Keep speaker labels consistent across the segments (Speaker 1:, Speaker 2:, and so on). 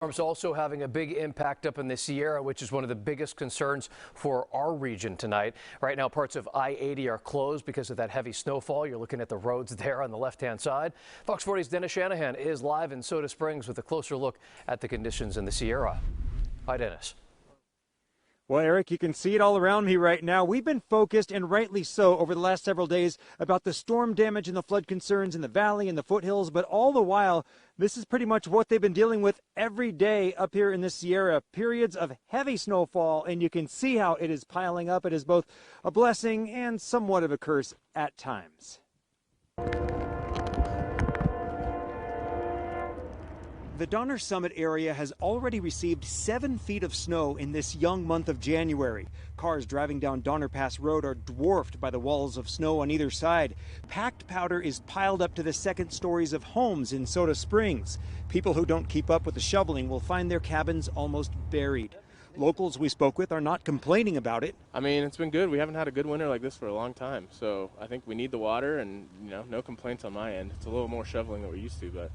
Speaker 1: Storms also having a big impact up in the Sierra, which is one of the biggest concerns for our region tonight. Right now, parts of I-80 are closed because of that heavy snowfall. You're looking at the roads there on the left-hand side. Fox 40's Dennis Shanahan is live in Soda Springs with a closer look at the conditions in the Sierra. Hi, Dennis.
Speaker 2: Well, Eric, you can see it all around me right now. We've been focused, and rightly so, over the last several days about the storm damage and the flood concerns in the valley and the foothills. But all the while, this is pretty much what they've been dealing with every day up here in the Sierra. Periods of heavy snowfall, and you can see how it is piling up. It is both a blessing and somewhat of a curse at times. The Donner Summit area has already received 7 feet of snow in this young month of January. Cars driving down Donner Pass Road are dwarfed by the walls of snow on either side. Packed powder is piled up to the second stories of homes in Soda Springs. People who don't keep up with the shoveling will find their cabins almost buried. Locals we spoke with are not complaining about it.
Speaker 3: I mean, it's been good. We haven't had a good winter like this for a long time. So I think we need the water, and no complaints on my end. It's a little more shoveling than we're used to, but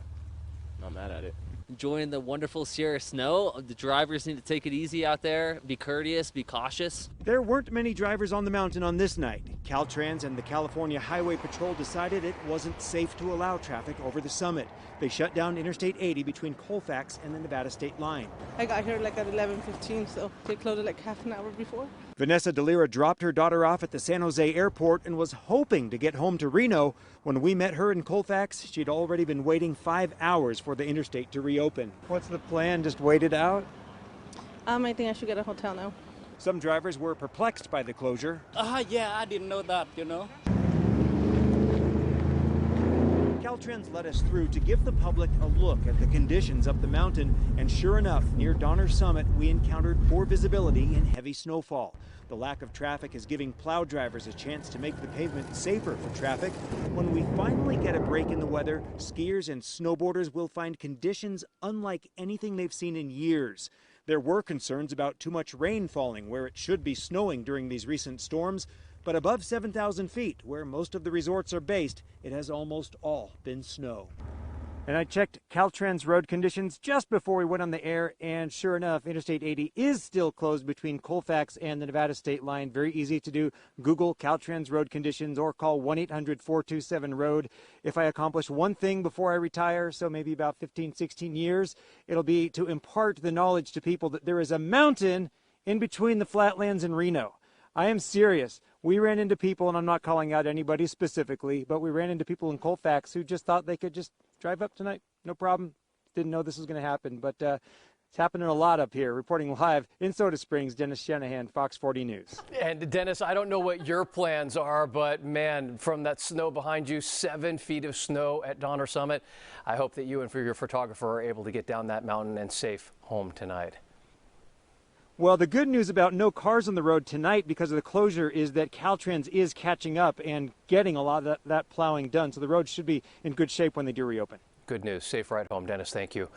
Speaker 3: I'm not mad at it.
Speaker 4: Enjoying the wonderful Sierra snow. The drivers need to take it easy out there, be courteous, be cautious.
Speaker 2: There weren't many drivers on the mountain on this night. Caltrans and the California Highway Patrol decided it wasn't safe to allow traffic over the summit. They shut down Interstate 80 between Colfax and the Nevada state line.
Speaker 5: I got here like at 11:15, so they closed it like half an hour before.
Speaker 2: Vanessa DeLira dropped her daughter off at the San Jose airport and was hoping to get home to Reno. When we met her in Colfax, she'd already been waiting 5 hours for the interstate to reopen. What's the plan? Just wait it out?
Speaker 5: I think I should get a hotel now.
Speaker 2: Some drivers were perplexed by the closure.
Speaker 6: Yeah, I didn't know that,
Speaker 2: Caltrans let us through to give the public a look at the conditions up the mountain, and sure enough, near Donner Summit, we encountered poor visibility and heavy snowfall. The lack of traffic is giving plow drivers a chance to make the pavement safer for traffic. When we finally get a break in the weather, skiers and snowboarders will find conditions unlike anything they've seen in years. There were concerns about too much rain falling where it should be snowing during these recent storms, but above 7,000 feet, where most of the resorts are based, it has almost all been snow. And I checked Caltrans road conditions just before we went on the air, and sure enough, Interstate 80 is still closed between Colfax and the Nevada state line. Very easy to do. Google Caltrans road conditions or call 1-800-427-ROAD. If I accomplish one thing before I retire, so maybe about 15, 16 years, it'll be to impart the knowledge to people that there is a mountain in between the flatlands and Reno. I am serious. We ran into people, and I'm not calling out anybody specifically, but we ran into people in Colfax who just thought they could just drive up tonight. No problem. Didn't know this was going to happen, but it's happening a lot up here. Reporting live in Soda Springs, Dennis Shanahan, Fox 40 News.
Speaker 1: And Dennis, I don't know what your plans are, but man, from that snow behind you, 7 feet of snow at Donner Summit. I hope that you and your photographer are able to get down that mountain and safe home tonight.
Speaker 2: Well, the good news about no cars on the road tonight because of the closure is that Caltrans is catching up and getting a lot of that plowing done. So the road should be in good shape when they do reopen.
Speaker 1: Good news. Safe ride home, Dennis. Thank you.